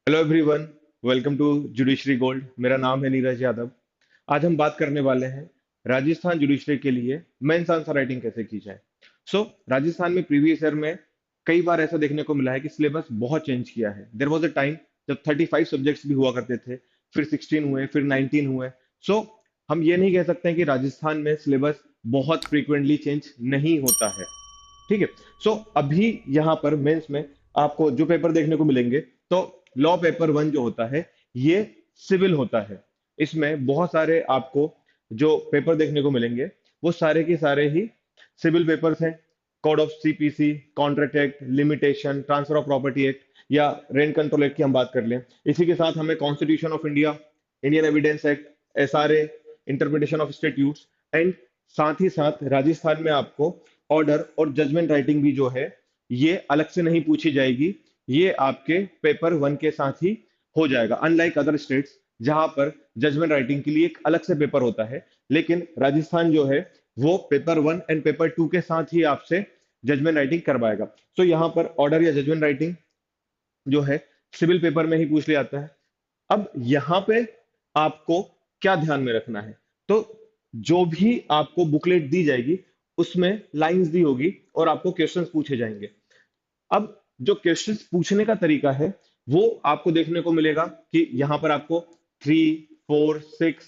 Hello everyone, welcome to judiciary gold. मेरा नाम है नीरज यादव। आज हम बात करने वाले हैं राजस्थान जुडिशरी के लिए मेंस आंसर राइटिंग कैसे की जाए। राजस्थान में प्रीवियस ईयर में कई बार ऐसा देखने को मिला है कि सिलेबस बहुत चेंज किया है। देयर वाज अ टाइम जब 35 सब्जेक्ट्स भी हुआ करते थे, फिर 16 हुए, फिर 19 हुए। सो हम ये नहीं कह सकते हैं कि राजस्थान में सिलेबस बहुत फ्रीक्वेंटली चेंज नहीं होता है। ठीक है। अभी यहाँ पर मेंस में आपको जो पेपर देखने को मिलेंगे, तो लॉ पेपर वन जो होता है, ये सिविल होता है। इसमें बहुत सारे आपको जो पेपर देखने को मिलेंगे, वो सारे के सारे ही सिविल पेपर्स हैं। Code of CPC, contract act, limitation, transfer of property act या रेंट कंट्रोल एक्ट की हम बात कर लें। इसी के साथ हमें constitution of India, Indian evidence act, SRA, interpretation of statutes and साथ ही साथ राजस्थान में आपको ऑर्डर और जजमेंट राइटिंग भी जो है, ये अलग से नहीं पूछी जाएगी। ये आपके पेपर वन के साथ ही हो जाएगा, अनलाइक अदर स्टेट्स जहां पर जजमेंट राइटिंग के लिए एक अलग से पेपर होता है। लेकिन राजस्थान जो है, वो paper one and paper two के साथ ही आपसे जजमेंट राइटिंग करवाएगा। यहाँ पर ऑर्डर या जजमेंट राइटिंग जो है, सिविल पेपर में ही पूछ लिया जाता है। अब यहाँ पे आपको क्या ध्यान में रखना है, तो जो भी आपको बुकलेट दी जाएगी, उसमें लाइंस दी होगी और आपको क्वेश्चंस पूछे जाएंगे। अब जो क्वेश्चंस पूछने का तरीका है, वो आपको देखने को मिलेगा कि यहाँ पर आपको 3, 4, 6,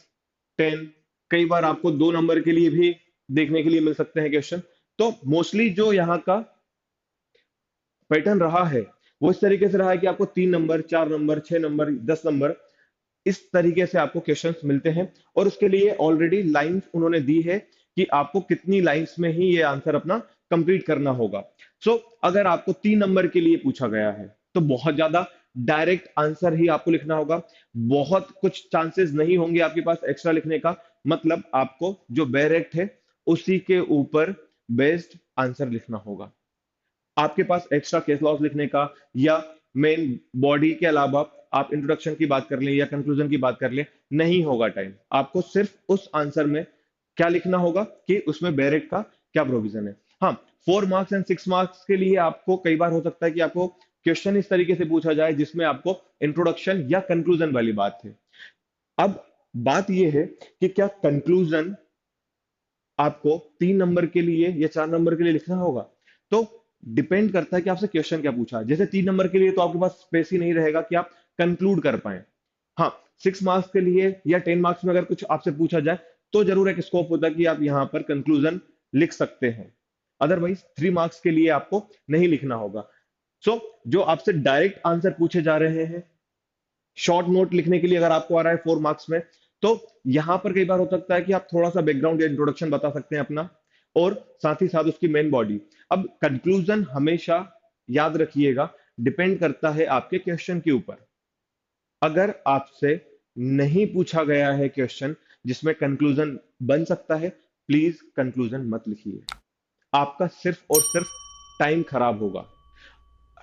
10, कई बार आपको 2 नंबर के लिए भी देखने के लिए मिल सकते हैं क्वेश्चन। तो मोस्टली जो यहाँ का पैटर्न रहा है, वो इस तरीके से रहा है कि आपको 3 नंबर, 4 नंबर, 6 नंबर, 10 नंबर, इस तरीके से आपको क्वेश्चंस मिलते हैं। और उसके लिए ऑलरेडी लाइंस उन्होंने दी है कि आपको कितनी लाइंस में ही ये आंसर अपना कंप्लीट करना होगा। अगर आपको 3 नंबर के लिए पूछा गया है, तो बहुत ज्यादा डायरेक्ट आंसर ही आपको लिखना होगा। बहुत कुछ चांसेस नहीं होंगे आपके पास एक्स्ट्रा लिखने का। मतलब आपको जो डायरेक्ट है, उसी के ऊपर बेस्ड आंसर लिखना होगा। आपके पास एक्स्ट्रा केस लॉस लिखने का या मेन बॉडी के अलावा आप इंट्रोडक्शन की बात कर लें या कंक्लूजन की बात कर लें, नहीं होगा टाइम। आपको सिर्फ उस आंसर में क्या लिखना होगा कि उसमें बैरेक का क्या प्रोविजन है। हाँ, 4 मार्क्स एंड 6 मार्क्स के लिए आपको कई बार हो सकता है कि आपको क्वेश्चन इस तरीके से पूछा जाए जिसमें आपको इंट्रोडक्शन या कंक्लूजन वाली बात है। अब बात यह है कि क्या कंक्लूजन आपको 3 नंबर के लिए या 4 नंबर के लिए लिखना होगा, तो डिपेंड करता है कि आपसे क्वेश्चन क्या पूछा है। जैसे 3 नंबर के लिए तो आपके पास स्पेस ही नहीं रहेगा कि आप कंक्लूड कर पाए। हाँ, 6 मार्क्स के लिए या 10 मार्क्स में अगर कुछ आपसे पूछा जाए, तो जरूर एक स्कोप होता है कि आप यहाँ पर कंक्लूजन लिख सकते हैं। अदरवाइज 3 मार्क्स के लिए आपको नहीं लिखना होगा। जो आपसे डायरेक्ट आंसर पूछे जा रहे हैं, शॉर्ट नोट लिखने के लिए अगर आपको आ रहा है 4 मार्क्स में, तो यहां पर कई बार हो सकता है कि आप थोड़ा सा बैकग्राउंड या इंट्रोडक्शन बता सकते हैं अपना, और साथ ही साथ उसकी मेन बॉडी। अब कंक्लूजन हमेशा याद रखिएगा, डिपेंड करता है आपके क्वेश्चन के ऊपर। अगर आपसे नहीं पूछा गया है क्वेश्चन जिसमें कंक्लूजन बन सकता है, प्लीज कंक्लूजन मत लिखिए। आपका सिर्फ और सिर्फ टाइम खराब होगा।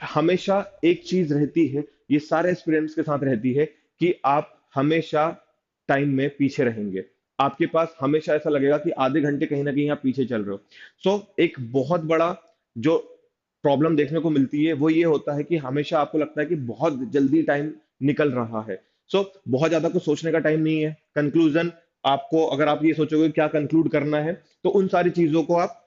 हमेशा एक चीज रहती है, ये सारे एस्पिरेंट्स के साथ रहती है, कि आप हमेशा टाइम में पीछे रहेंगे। आपके पास हमेशा ऐसा लगेगा कि आधे घंटे कहीं ना कहीं आप पीछे चल रहे हो। एक बहुत बड़ा जो प्रॉब्लम देखने को मिलती है, वो ये होता है कि हमेशा आपको लगता है कि बहुत जल्दी टाइम निकल रहा है। बहुत ज्यादा कुछ सोचने का टाइम नहीं है। कंक्लूजन आपको, अगर आप ये सोचोगे क्या कंक्लूड करना है, तो उन सारी चीजों को आप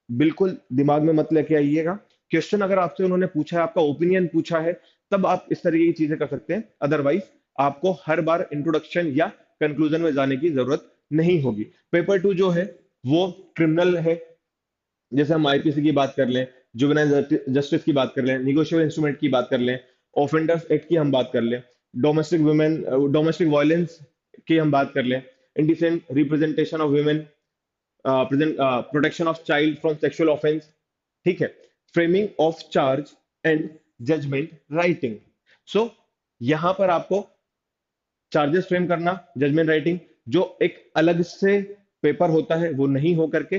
बिल्कुल दिमाग में मत लेके आइएगा। क्वेश्चन अगर आपसे उन्होंने पूछा है, आपका ओपिनियन पूछा है, तब आप इस तरीके की चीजें कर सकते हैं। अदरवाइज आपको हर बार इंट्रोडक्शन या कंक्लूजन में जाने की जरूरत नहीं होगी। पेपर टू जो है, वो क्रिमिनल है। जैसे हम आईपीसी की बात कर लें, जुवेनाइल जस्टिस की बात कर लें, निगोशिएबल इंस्ट्रूमेंट की बात कर लें, ऑफेंडर्स एक्ट की हम बात कर लें, डोमेस्टिक वायलेंस की हम बात कर लें, indecent representation of women, protection of child from sexual offence. ठीक है, framing of charge and judgement writing. So यहां पर आपको चार्जेस फ्रेम करना, जजमेंट राइटिंग, जो एक अलग से पेपर होता है, वो नहीं हो करके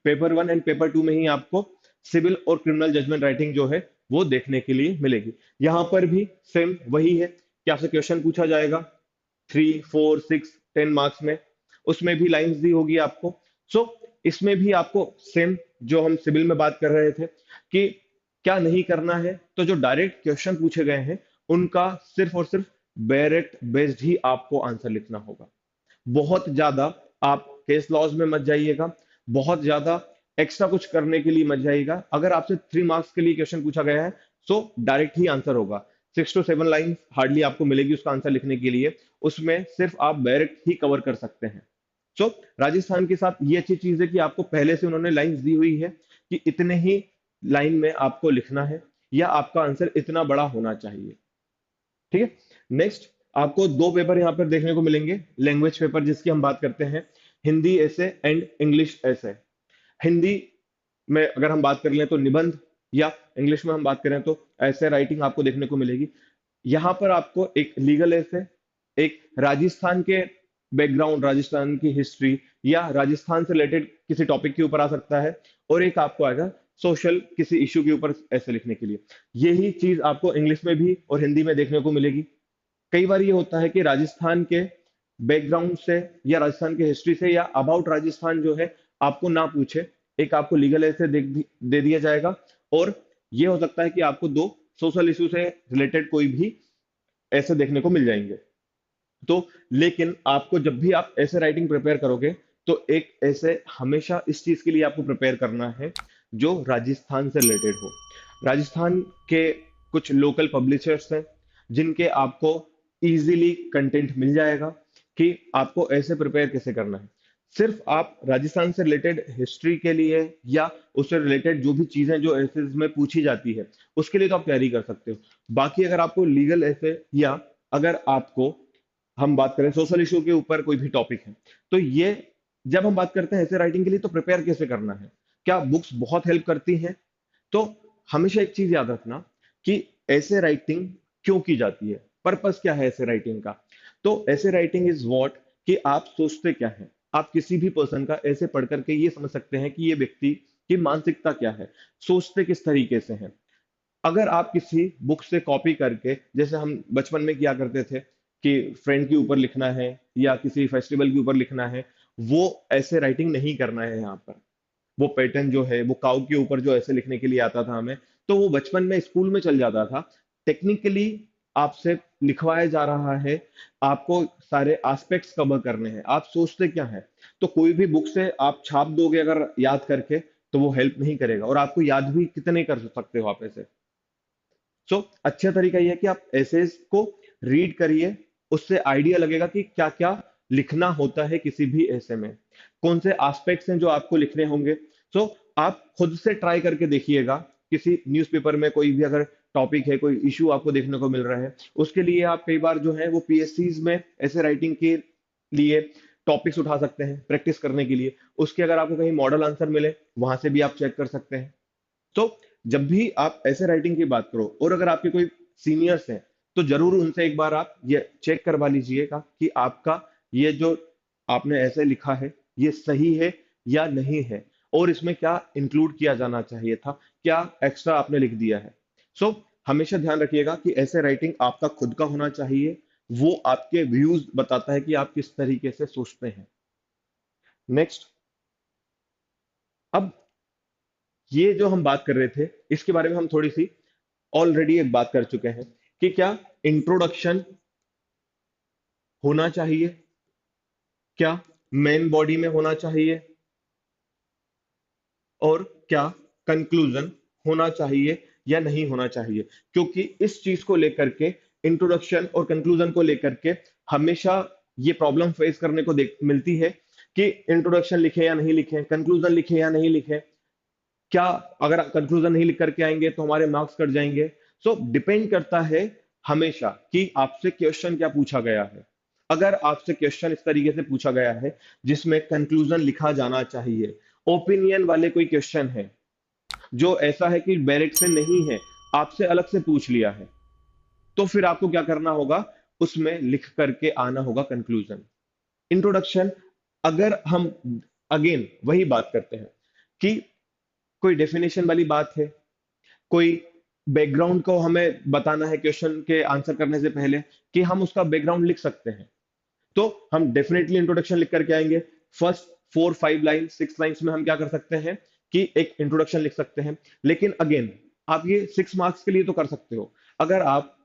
paper one and paper two में ही आपको सिविल और क्रिमिनल जजमेंट राइटिंग जो है, वो देखने के लिए मिलेगी। यहां पर भी सेम वही है कि आपसे क्वेश्चन पूछा जाएगा 3, 4, 6, 10 मार्क्स में। उसमें भी लाइंस दी होगी आपको। सो इसमें भी आपको सेम, जो हम सिविल में बात कर रहे थे कि क्या नहीं करना है, तो जो डायरेक्ट क्वेश्चन पूछे गए हैं, उनका सिर्फ और सिर्फ डायरेक्ट बेस्ड ही आपको आंसर लिखना होगा। बहुत ज्यादा आप केस लॉज में मत जाइएगा, बहुत ज्यादा एक्स्ट्रा कुछ करने के लिए मत जाइएगा। अगर आपसे 3 मार्क्स के लिए क्वेश्चन पूछा गया है तो डायरेक्ट ही आंसर होगा। 6 to 7 लाइन हार्डली आपको मिलेगी उसका आंसर लिखने के लिए, उसमें सिर्फ आप डायरेक्ट ही कवर कर सकते हैं। सो राजस्थान के साथ ये अच्छी चीज है कि आपको पहले से उन्होंने लाइंस दी हुई है कि इतने ही लाइन में आपको लिखना है या आपका आंसर इतना बड़ा होना चाहिए। ठीक है। नेक्स्ट, आपको 2 पेपर यहाँ पर देखने को मिलेंगे, लैंग्वेज पेपर जिसकी हम बात करते हैं, हिंदी ऐसे एंड इंग्लिश ऐसे। हिंदी में अगर हम बात कर लें तो निबंध, या इंग्लिश में हम बात करें तो ऐसे राइटिंग आपको देखने को मिलेगी। यहाँ पर आपको एक लीगल ऐसे, एक राजस्थान के बैकग्राउंड, राजस्थान की हिस्ट्री या राजस्थान से रिलेटेड किसी टॉपिक के ऊपर आ सकता है, और एक आपको आएगा सोशल किसी इश्यू के ऊपर ऐसे लिखने के लिए। यही चीज आपको इंग्लिश में भी और हिंदी में देखने को मिलेगी। कई बार ये होता है कि राजस्थान के बैकग्राउंड से या राजस्थान के हिस्ट्री से या अबाउट राजस्थान जो है आपको ना पूछे, एक आपको लीगल ऐसे दे दिया जाएगा, और ये हो सकता है कि आपको 2 सोशल इशू से रिलेटेड कोई भी ऐसे देखने को मिल जाएंगे। तो लेकिन आपको जब भी आप ऐसे राइटिंग प्रिपेयर करोगे तो एक ऐसे हमेशा इस चीज के लिए आपको प्रिपेयर करना है जो राजस्थान से रिलेटेड हो। राजस्थान के कुछ लोकल पब्लिशर्स हैं जिनके आपको इजीली कंटेंट मिल जाएगा कि आपको ऐसे प्रिपेयर कैसे करना है। सिर्फ आप राजस्थान से रिलेटेड हिस्ट्री के लिए या उससे रिलेटेड जो भी चीजें जो ऐसे में पूछी जाती है उसके लिए तो आप तैयारी कर सकते हो। बाकी अगर आपको लीगल ऐसे, या अगर आपको हम बात करें सोशल इशू के ऊपर कोई भी टॉपिक है, तो ये जब हम बात करते हैं ऐसे राइटिंग के लिए तो प्रिपेयर कैसे करना है, क्या बुक्स बहुत हेल्प करती हैं? तो हमेशा एक चीज याद रखना कि ऐसे राइटिंग क्यों की जाती है, पर्पस क्या है ऐसे राइटिंग का। तो ऐसे राइटिंग इज व्हाट, कि आप सोचते क्या है। आप किसी भी पर्सन का ऐसे पढ़ करके ये समझ सकते हैं कि ये व्यक्ति की मानसिकता क्या है, सोचते किस तरीके से हैं। अगर आप किसी बुक से कॉपी करके, जैसे हम बचपन में किया करते थे कि फ्रेंड के ऊपर लिखना है या किसी फेस्टिवल के ऊपर लिखना है, वो ऐसे राइटिंग नहीं करना है यहाँ पर। वो पैटर्न जो है वो काउ के ऊपर जो ऐसे लिखने के लिए आता था हमें, तो वो बचपन में स्कूल में चल जाता था। टेक्निकली आपसे लिखवाया जा रहा है, आपको सारे एस्पेक्ट्स कवर करने हैं, आप सोचते क्या है। तो कोई भी बुक से आप छाप दोगे अगर याद करके, तो वो हेल्प नहीं करेगा, और आपको याद भी कितने कर सकते हो आप ऐसे। सो अच्छा तरीका यह है कि आप एसेज को रीड करिए, उससे आइडिया लगेगा कि क्या क्या लिखना होता है किसी भी ऐसे में, कौन से एस्पेक्ट्स हैं जो आपको लिखने होंगे। सो आप खुद से ट्राई करके देखिएगा, किसी न्यूज़पेपर में कोई भी अगर टॉपिक है, कोई इशू आपको देखने को मिल रहा है, उसके लिए आप कई बार जो है वो पीएससीज में ऐसे राइटिंग के लिए टॉपिक्स उठा सकते हैं प्रैक्टिस करने के लिए। उसके अगर आपको कहीं मॉडल आंसर मिले, वहां से भी आप चेक कर सकते हैं। तो जब भी आप ऐसे राइटिंग की बात करो, और अगर आपके कोई सीनियर्स हैं, तो जरूर उनसे एक बार आप ये चेक करवा लीजिएगा कि आपका ये जो आपने ऐसे लिखा है ये सही है या नहीं है, और इसमें क्या इंक्लूड किया जाना चाहिए था, क्या एक्स्ट्रा आपने लिख दिया है। सो हमेशा ध्यान रखिएगा कि ऐसे राइटिंग आपका खुद का होना चाहिए, वो आपके व्यूज बताता है कि आप किस तरीके से सोचते हैं। नेक्स्ट, अब ये जो हम बात कर रहे थे इसके बारे में हम थोड़ी सी ऑलरेडी एक बात कर चुके हैं कि क्या इंट्रोडक्शन होना चाहिए, क्या मेन बॉडी में होना चाहिए, और क्या कंक्लूजन होना चाहिए या नहीं होना चाहिए। क्योंकि इस चीज को लेकर के, इंट्रोडक्शन और कंक्लूजन को लेकर के हमेशा ये प्रॉब्लम फेस करने को देख मिलती है कि इंट्रोडक्शन लिखे या नहीं लिखे, कंक्लूजन लिखे या नहीं लिखे, क्या अगर कंक्लूजन नहीं लिख करके आएंगे तो हमारे मार्क्स कट जाएंगे। सो डिपेंड करता है हमेशा कि आपसे क्वेश्चन क्या पूछा गया है। अगर आपसे क्वेश्चन इस तरीके से पूछा गया है जिसमें कंक्लूजन लिखा जाना चाहिए, ओपिनियन वाले कोई क्वेश्चन है जो ऐसा है कि डायरेक्ट से नहीं है, आपसे अलग से पूछ लिया है, तो फिर आपको क्या करना होगा, उसमें लिख करके आना होगा कंक्लूजन। इंट्रोडक्शन, अगर हम अगेन वही बात करते हैं कि कोई डेफिनेशन वाली बात है, कोई बैकग्राउंड को हमें बताना है क्वेश्चन के आंसर करने से पहले, कि हम उसका बैकग्राउंड लिख सकते हैं, तो हम डेफिनेटली इंट्रोडक्शन लिख करके आएंगे। फर्स्ट 4 5 लाइन 6 लाइन्स में हम क्या कर सकते हैं कि एक इंट्रोडक्शन लिख सकते हैं। लेकिन अगेन आप ये 6 मार्क्स के लिए तो कर सकते हो। अगर आप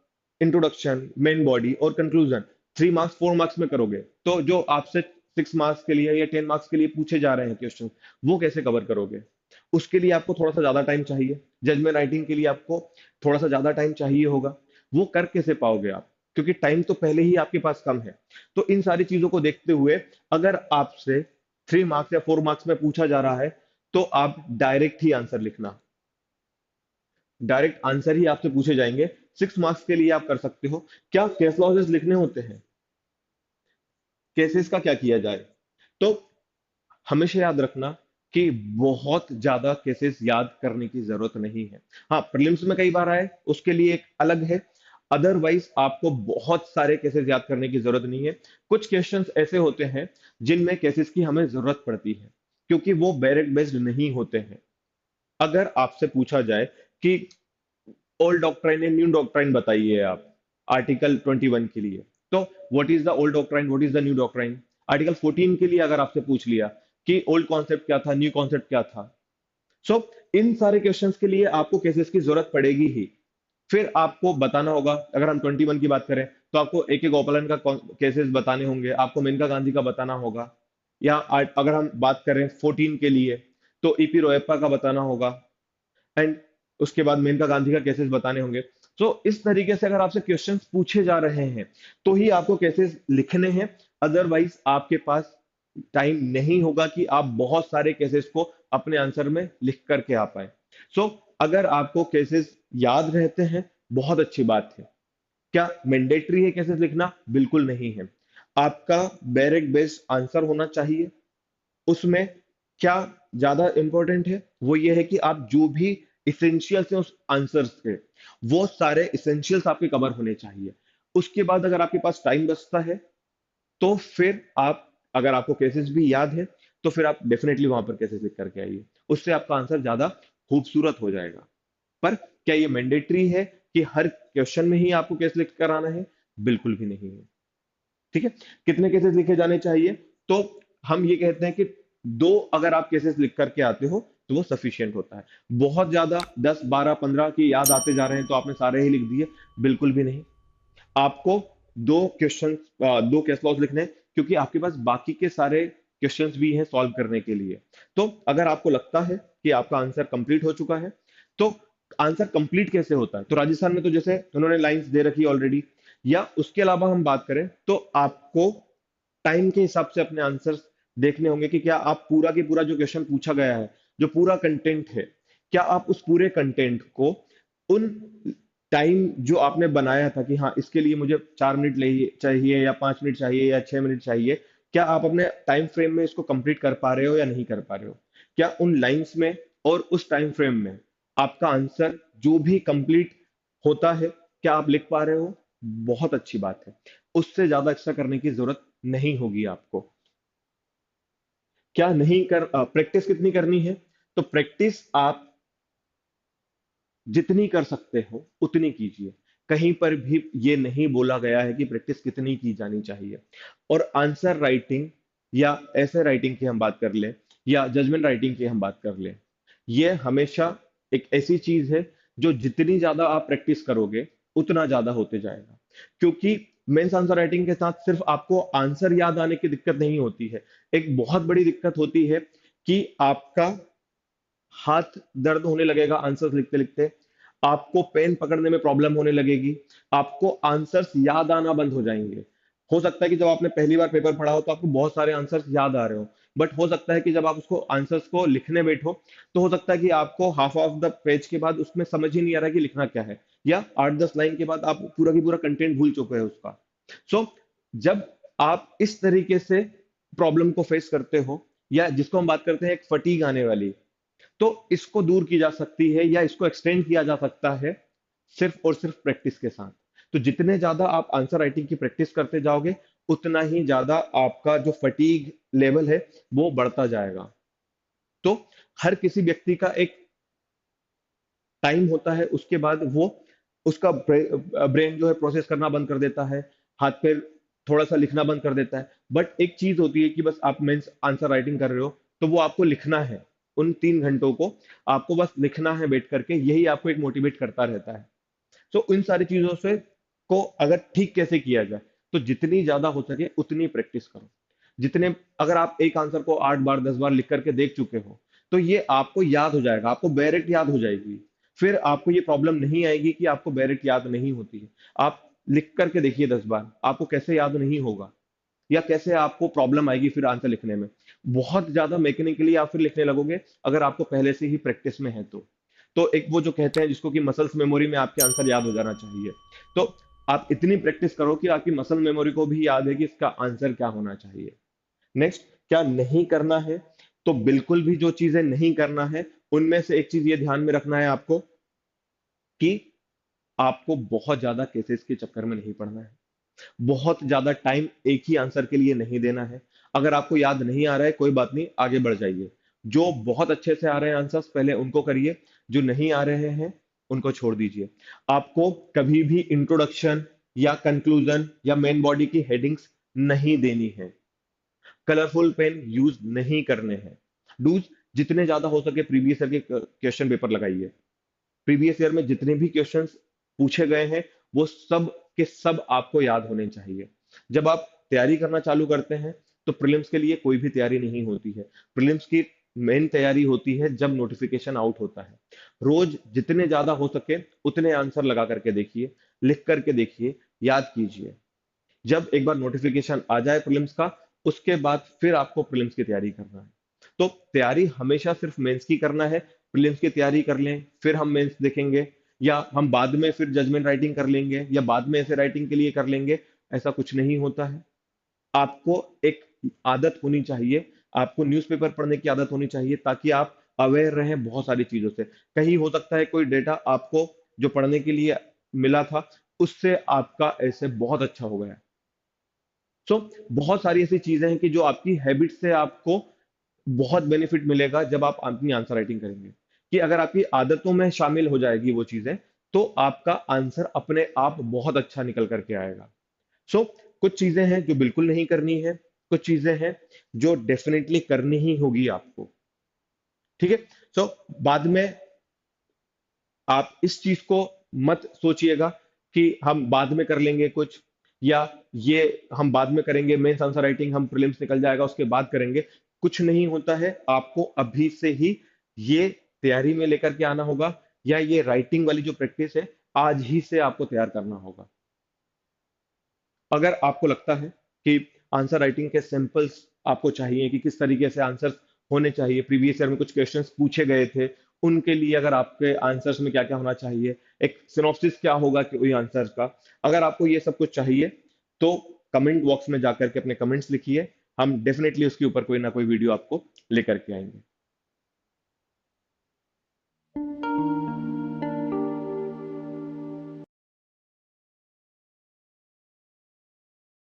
इंट्रोडक्शन, मेन बॉडी और कंक्लूजन 3 मार्क्स 4 मार्क्स में करोगे, तो जो आपसे 6 मार्क्स के लिए या 10 मार्क्स के लिए पूछे जा रहे हैं क्वेश्चन, वो कैसे कवर करोगे? उसके लिए आपको थोड़ा सा ज्यादा टाइम चाहिए। जजमेंट राइटिंग के लिए आपको थोड़ा सा ज्यादा टाइम चाहिए होगा। वो कर कैसे पाओगे आप? क्योंकि टाइम तो पहले ही आपके पास कम है। तो इन सारी चीजों को देखते हुए अगर आपसे 3 मार्क्स या 4 मार्क्स में पूछा जा रहा है, तो आप डायरेक्ट ही आंसर लिखना। डायरेक्ट आंसर ही आपसे पूछे जाएंगे। 6 मार्क्स के लिए आप कर सकते हो। क्या केस लॉसेस लिखने होते हैं? केसेस का क्या किया जाए? तो हमेशा याद रखना कि बहुत ज्यादा केसेस याद करने की जरूरत नहीं है। हाँ, प्रीलिम्स में कई बार आए, उसके लिए एक अलग है। अदरवाइज आपको बहुत सारे केसेस याद करने की जरूरत नहीं है। कुछ क्वेश्चंस ऐसे होते हैं जिनमें केसेस की हमें जरूरत पड़ती है, क्योंकि वो डायरेक्ट बेस्ड नहीं होते हैं। अगर आपसे पूछा जाए कि old doctrine and new doctrine बताइए आप आर्टिकल 21 के लिए, तो what is the old doctrine, what is the new doctrine? Article 14 के लिए अगर आपसे पूछ लिया कि ओल्ड कॉन्सेप्ट क्या था, न्यू कॉन्सेप्ट क्या था, सो इन सारे क्वेश्चंस के लिए आपको केसेस की जरूरत पड़ेगी ही। फिर आपको बताना होगा, अगर हम 21 की बात करें तो आपको एक एक गोपालन का केसेस बताने होंगे, आपको मेनका गांधी का बताना होगा। या अगर हम बात करें 14 के लिए, तो ईपी रोयप्पा का बताना होगा। एंड उसके बाद मेनका गांधी का केसेस बताने होंगे। तो इस तरीके से अगर आपसे क्वेश्चंस पूछे जा रहे हैं, तो ही आपको केसेस लिखने हैं। अदरवाइज आपके पास टाइम नहीं होगा कि आप बहुत सारे केसेस को अपने आंसर में लिख करके आ पाए। सो अगर आपको केसेस याद रहते हैं, बहुत अच्छी बात है। क्या मैंडेटरी है केसेस लिखना? बिल्कुल नहीं है। आपका डायरेक्ट बेस्ड आंसर होना चाहिए। उसमें क्या ज्यादा इंपॉर्टेंट है, वो ये है कि आप जो भी इसेंशियल्स हैं उस आंसर्स के, वो सारे इसेंशियल्स आपके कवर होने चाहिए। उसके बाद अगर आपके पास टाइम बचता है, तो फिर आप, अगर आपको केसेस भी याद है, तो फिर आप डेफिनेटली वहां पर केसेस लिख करके आइए। उससे आपका आंसर ज्यादा खूबसूरत हो जाएगा। पर क्या ये मैंडेटरी है कि हर क्वेश्चन में ही आपको केस लिख कर आना है? बिल्कुल भी नहीं है। ठीक है। कितने केसेस लिखे जाने चाहिए? तो हम ये कहते हैं कि 2 अगर आप केसेस लिख करके आते हो तो वो सफिशियंट होता है। बहुत ज्यादा 10 12 15 की याद आते जा रहे हैं तो आपने सारे ही लिख दिए? बिल्कुल भी नहीं। आपको 2 केस लॉज लिखने हैं, क्योंकि आपके पास बाकी के सारे क्वेश्चंस भी हैं सॉल्व करने के लिए। तो अगर आपको लगता है कि आपका आंसर कंप्लीट हो चुका है, तो आंसर कंप्लीट कैसे होता है? तो राजस्थान में तो जैसे उन्होंने लाइंस दे रखी ऑलरेडी, या उसके अलावा हम बात करें तो आपको टाइम के हिसाब से अपने आंसर्स देखने होंगे कि क्या आप पूरा के पूरा जो क्वेश्चन पूछा गया है, जो पूरा कंटेंट है, क्या आप उस पूरे कंटेंट को उन टाइम जो आपने बनाया था कि हाँ इसके लिए मुझे 4 मिनट चाहिए या 5 मिनट चाहिए या 6 मिनट चाहिए, क्या आप अपने टाइम फ्रेम में इसको कंप्लीट कर पा रहे हो या नहीं कर पा रहे हो? क्या उन लाइंस में और उस टाइम फ्रेम में आपका आंसर जो भी कंप्लीट होता है, क्या आप लिख पा रहे हो? बहुत अच्छी बात है। उससे ज्यादा एक्स्ट्रा करने की जरूरत नहीं होगी आपको। क्या नहीं कर प्रैक्टिस कितनी करनी है? तो प्रैक्टिस आप जितनी कर सकते हो उतनी कीजिए। कहीं पर भी ये नहीं बोला गया है कि प्रैक्टिस कितनी की जानी चाहिए। और आंसर राइटिंग या ऐसे राइटिंग की हम बात कर लें, या जजमेंट राइटिंग की हम बात कर लें, ये हमेशा एक ऐसी चीज है जो जितनी ज्यादा आप प्रैक्टिस करोगे उतना ज्यादा होते जाएगा। क्योंकि मेंस आंसर राइटिंग के साथ सिर्फ आपको आंसर याद आने की दिक्कत नहीं होती है, एक बहुत बड़ी दिक्कत होती है कि आपका हाथ दर्द होने लगेगा आंसर्स लिखते लिखते, आपको पेन पकड़ने में प्रॉब्लम होने लगेगी, आपको आंसर्स याद आना बंद हो जाएंगे। हो सकता है कि जब आपने पहली बार पेपर पढ़ा हो तो आपको बहुत सारे आंसर्स याद आ रहे हो, बट हो सकता है कि जब आप उसको आंसर्स को लिखने बैठो, तो हो सकता है कि आपको हाफ ऑफ द पेज के बाद उसमें समझ ही नहीं आ रहा कि लिखना क्या है, या 8 10 लाइन के बाद आप पूरा की पूरा कंटेंट भूल चुके हैं उसका। सो जब आप इस तरीके से प्रॉब्लम को फेस करते हो, या जिसको हम बात करते हैं एक फटीग आने वाली, तो इसको दूर की जा सकती है या इसको एक्सटेंड किया जा सकता है सिर्फ और सिर्फ प्रैक्टिस के साथ। तो जितने ज्यादा आप आंसर राइटिंग की प्रैक्टिस करते जाओगे, उतना ही ज्यादा आपका जो फटीग लेवल है वो बढ़ता जाएगा। तो हर किसी व्यक्ति का एक टाइम होता है, उसके बाद वो उसका ब्रेन जो है प्रोसेस करना बंद कर देता है, हाथ पैर थोड़ा सा लिखना बंद कर देता है। बट एक चीज होती है कि बस आप मेंस आंसर राइटिंग कर रहे हो, तो वो आपको लिखना है। उन 3 घंटों को आपको बस लिखना है बैठ करके, यही आपको एक मोटिवेट करता रहता है। तो इन सारी चीजों से को अगर ठीक कैसे किया जाए, तो जितनी ज्यादा हो सके उतनी प्रैक्टिस करो। जितने अगर आप एक आंसर को 8 बार 10 बार लिख करके देख चुके हो, तो ये आपको याद हो जाएगा, आपको डायरेक्ट याद हो जाएगी। फिर आपको ये प्रॉब्लम नहीं आएगी कि आपको डायरेक्ट याद नहीं होती है। आप लिख करके देखिए 10 बार, आपको कैसे याद नहीं होगा, या कैसे आपको प्रॉब्लम आएगी फिर आंसर लिखने में। बहुत ज्यादा मैकेनिकली आप फिर लिखने लगोगे, अगर आपको पहले से ही प्रैक्टिस में है तो एक वो जो कहते हैं जिसको कि मसल्स मेमोरी में आपके आंसर याद हो जाना चाहिए। तो आप इतनी प्रैक्टिस करो कि आपकी मसल मेमोरी को भी याद है कि इसका आंसर क्या होना चाहिए। नेक्स्ट, क्या नहीं करना है? तो बिल्कुल भी जो चीजें नहीं करना है, उनमें से एक चीज ये ध्यान में रखना है आपको कि आपको बहुत ज्यादा केसेस के चक्कर में नहीं पड़ना है। बहुत ज्यादा टाइम एक ही आंसर के लिए नहीं देना है। अगर आपको याद नहीं आ रहा है, कोई बात नहीं, आगे बढ़ जाइए। जो बहुत अच्छे से आ रहे हैं आंसर्स पहले उनको करिए, जो नहीं आ रहे हैं उनको छोड़ दीजिए। आपको कभी भी इंट्रोडक्शन या कंक्लूजन या मेन बॉडी की हेडिंग्स नहीं देनी है। कलरफुल पेन यूज नहीं करने हैं। डूज, जितने ज्यादा हो सके प्रीवियस ईयर के क्वेश्चन पेपर लगाइए। प्रीवियस ईयर में जितने भी क्वेश्चंस पूछे गए हैं, वो सब के सब आपको याद होने चाहिए। जब आप तैयारी करना चालू करते हैं, तो प्रीलिम्स के लिए कोई भी तैयारी नहीं होती है। प्रीलिम्स की मेन तैयारी होती है जब नोटिफिकेशन आउट होता है। रोज जितने ज्यादा हो सके उतने आंसर लगा करके देखिए, लिख करके देखिए, याद कीजिए। जब एक बार नोटिफिकेशन आ जाए प्रीलिम्स का, उसके बाद फिर आपको प्रीलिम्स की तैयारी करना है। तो तैयारी हमेशा सिर्फ मेंस की करना है। प्रीलिम्स की तैयारी कर लें, फिर हम मेंस देखेंगे, या हम बाद में फिर जजमेंट राइटिंग कर लेंगे, या बाद में ऐसे राइटिंग के लिए कर लेंगे, ऐसा कुछ नहीं होता है। आपको एक आदत होनी चाहिए, आपको न्यूज़पेपर पढ़ने की आदत होनी चाहिए, ताकि आप अवेयर रहें बहुत सारी चीजों से। कहीं हो सकता है कोई डेटा आपको जो पढ़ने के लिए मिला था, उससे आपका ऐसे बहुत अच्छा हो गया। सो बहुत सारी ऐसी चीजें हैं कि जो आपकी हैबिट से आपको बहुत बेनिफिट मिलेगा जब आप अपनी आंसर राइटिंग करेंगे। कि अगर आपकी आदतों में शामिल हो जाएगी वो चीजें, तो आपका आंसर अपने आप बहुत अच्छा निकल करके आएगा। सो कुछ चीजें हैं जो बिल्कुल नहीं करनी है, कुछ चीजें हैं जो डेफिनेटली करनी ही होगी आपको। ठीक है। सो बाद में आप इस चीज को मत सोचिएगा कि हम बाद में कर लेंगे कुछ, या ये हम बाद में करेंगे, मेंस आंसर राइटिंग हम प्रीलिम्स निकल जाएगा उसके बाद करेंगे। कुछ नहीं होता है, आपको अभी से ही ये तैयारी में लेकर के आना होगा, या ये राइटिंग वाली जो प्रैक्टिस है आज ही से आपको तैयार करना होगा। अगर आपको लगता है कि आंसर राइटिंग के सैंपल्स आपको चाहिए कि किस तरीके से आंसर्स होने चाहिए, प्रीवियस ईयर में कुछ क्वेश्चंस पूछे गए थे, उनके लिए अगर आपके आंसर्स में क्या क्या होना चाहिए, एक सिनॉप्सिस क्या होगा कि वही आंसर का, अगर आपको ये सब कुछ चाहिए, तो कमेंट बॉक्स में जाकर के अपने कमेंट्स लिखिए। हम डेफिनेटली उसके ऊपर कोई ना कोई वीडियो आपको लेकर के आएंगे।